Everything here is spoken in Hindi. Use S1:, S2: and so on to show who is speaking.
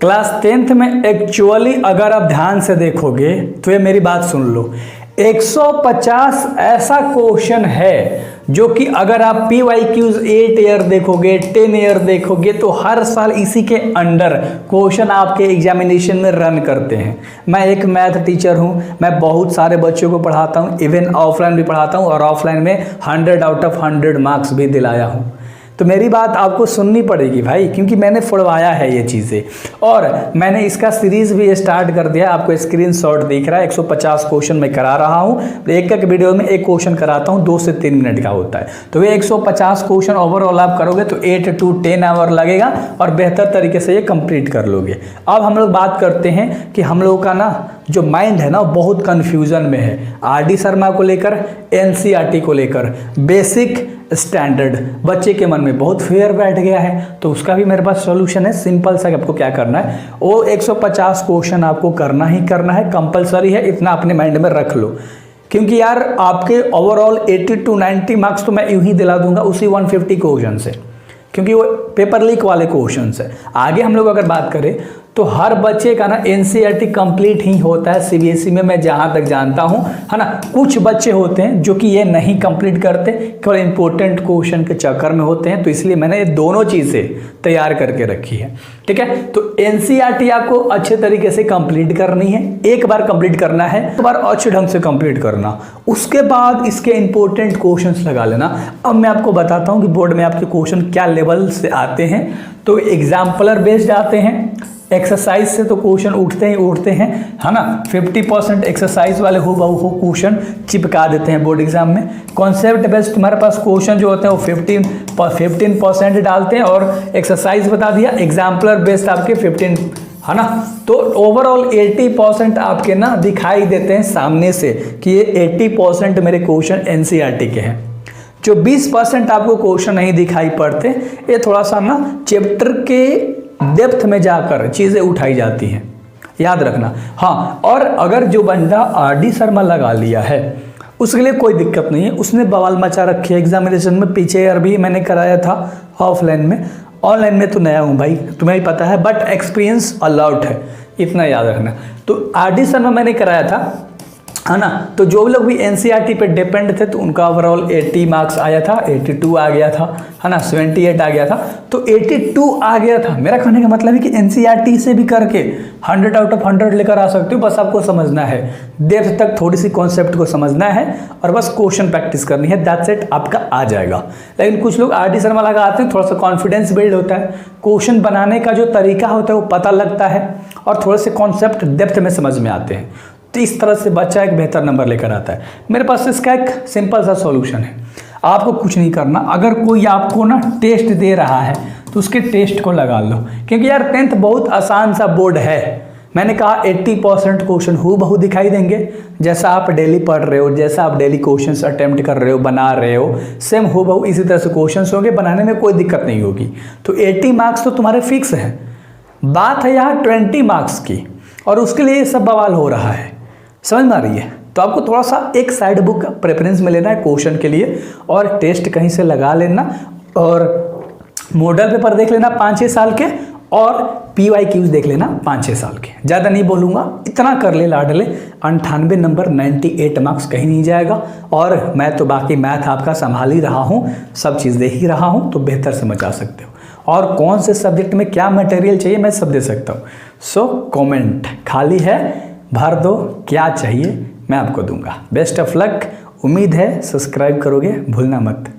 S1: क्लास 10th में एक्चुअली अगर आप ध्यान से देखोगे तो ये मेरी बात सुन लो, 150 ऐसा क्वेश्चन है जो कि अगर आप PYQs 8 ईयर देखोगे, 10 ईयर देखोगे तो हर साल इसी के अंडर क्वेश्चन आपके एग्जामिनेशन में रन करते हैं। मैं एक मैथ टीचर हूं, मैं बहुत सारे बच्चों को पढ़ाता हूं, इवन ऑफलाइन भी पढ़ाता हूं और ऑफलाइन में 100 आउट ऑफ 100 मार्क्स भी दिलाया हूं। तो मेरी बात आपको सुननी पड़ेगी भाई, क्योंकि मैंने फुड़वाया है ये चीज़ें और मैंने इसका सीरीज़ भी स्टार्ट कर दिया। आपको स्क्रीनशॉट दिख रहा है, 150 क्वेश्चन मैं करा रहा हूँ। एक एक वीडियो में एक क्वेश्चन कराता हूँ, 2 से 3 मिनट का होता है। तो ये 150 क्वेश्चन ओवरऑल आप करोगे तो 8 to 10 आवर लगेगा और बेहतर तरीके से ये कंप्लीट कर लोगे। अब हम लोग बात करते हैं कि हम लोग का ना जो माइंड है ना बहुत कन्फ्यूज़न में है, RD शर्मा को लेकर, NCERT को लेकर, बेसिक स्टैंडर्ड बच्चे के मन में बहुत फेयर बैठ गया है। तो उसका भी मेरे पास सॉल्यूशन है, सिंपल सा। आपको क्या करना है, वो 150 क्वेश्चन आपको करना ही करना है, कंपलसरी है, इतना अपने माइंड में रख लो। क्योंकि यार आपके ओवरऑल 80 to 90 मार्क्स तो मैं यूं ही दिला दूंगा उसी 150 क्वेश्चन से, क्योंकि वो पेपर लीक वाले क्वेश्चन है। आगे हम लोग अगर बात करें तो हर बच्चे का ना NCERT कंप्लीट ही होता है CBSE में, मैं जहाँ तक जानता हूँ, है ना। कुछ बच्चे होते हैं जो कि ये नहीं कंप्लीट करते, केवल इंपॉर्टेंट क्वेश्चन के चक्कर में होते हैं। तो इसलिए मैंने ये दोनों चीज़ें तैयार करके रखी है, ठीक है। तो NCERT आपको अच्छे तरीके से कंप्लीट करनी है, एक बार कंप्लीट करना है, एक बार अच्छे ढंग से कंप्लीट करना, उसके बाद इसके इंपॉर्टेंट क्वेश्चंस लगा लेना। अब मैं आपको बताता हूँ कि बोर्ड में आपके क्वेश्चन क्या लेवल से आते हैं। तो एग्जाम्पलर बेस्ड आते हैं, एक्सरसाइज से तो क्वेश्चन उठते ही उठते हैं, है ना। 50% एक्सरसाइज वाले हो क्वेश्चन चिपका देते हैं बोर्ड एग्जाम में। कॉन्सेप्ट बेस्ड तुम्हारे पास क्वेश्चन जो होते हैं वो 15% डालते हैं और एक्सरसाइज बता दिया। एग्जाम्पलर बेस्ड आपके 15, है ना। तो ओवरऑल 80% आपके ना दिखाई देते हैं सामने से कि ये 80% मेरे क्वेश्चन NCERT के हैं। जो 20% आपको क्वेश्चन नहीं दिखाई पड़ते, ये थोड़ा सा ना चैप्टर के डेप्थ में जाकर चीज़ें उठाई जाती हैं, याद रखना। हाँ, और अगर जो बंदा RD शर्मा लगा लिया है उसके लिए कोई दिक्कत नहीं है, उसने बवाल मचा रखी है एग्जामिनेशन में। पीछे ईयर भी मैंने कराया था ऑफलाइन में, ऑनलाइन में तो नया हूँ भाई, तुम्हें भी पता है, बट एक्सपीरियंस अलाउड है, इतना याद रखना। तो RD शर्मा मैंने कराया था, है ना। तो जो लोग भी NCERT पे डिपेंड थे तो उनका ओवरऑल 80 मार्क्स आया था, 82 आ गया था, है ना, 78 आ गया था। तो 82 आ गया था, मेरा कहने का मतलब है कि NCERT से भी करके 100 आउट ऑफ 100 लेकर आ सकते हो। बस आपको समझना है, डेप्थ तक थोड़ी सी कॉन्सेप्ट को समझना है और बस क्वेश्चन प्रैक्टिस करनी है, दैट्स इट, आपका आ जाएगा। लेकिन कुछ लोग RD शर्मा लगाते हैं, थोड़ा सा कॉन्फिडेंस बिल्ड होता है, क्वेश्चन बनाने का जो तरीका होता है वो पता लगता है और थोड़े से कॉन्सेप्ट डेप्थ में समझ में आते हैं। तो इस तरह से बच्चा एक बेहतर नंबर लेकर आता है। मेरे पास इसका एक सिंपल सा सॉल्यूशन है, आपको कुछ नहीं करना। अगर कोई आपको ना टेस्ट दे रहा है तो उसके टेस्ट को लगा लो, क्योंकि यार 10th बहुत आसान सा बोर्ड है। मैंने कहा 80% क्वेश्चन हूबहू दिखाई देंगे, जैसा आप डेली पढ़ रहे हो, जैसा आप डेली क्वेश्चंस अटेम्प्ट कर रहे हो, बना रहे हो, सेम हूबहू इसी तरह से क्वेश्चंस होंगे, बनाने में कोई दिक्कत नहीं होगी। तो 80 मार्क्स तो तुम्हारे फिक्स हैं। बात है यहाँ 20 मार्क्स की और उसके लिए सब बवाल हो रहा है, समझ में आ रही है। तो आपको थोड़ा सा एक साइड बुक का प्रेफरेंस में लेना है क्वेश्चन के लिए और टेस्ट कहीं से लगा लेना और मॉडल पेपर देख लेना 5-6 साल के और PYQs देख लेना 5-6 साल के। ज़्यादा नहीं बोलूँगा, इतना कर ले लाडले। 98 नंबर, 98 मार्क्स कहीं नहीं जाएगा। और मैं तो बाकी मैथ आपका संभाल ही रहा हूँ, सब चीज़ दे ही रहा हूँ, तो बेहतर समझ आ सकते हो। और कौन से सब्जेक्ट में क्या मटेरियल चाहिए मैं सब दे सकता हूँ। सो कॉमेंट खाली है, भर दो, क्या चाहिए मैं आपको दूंगा। बेस्ट ऑफ लक, उम्मीद है सब्सक्राइब करोगे, भूलना मत।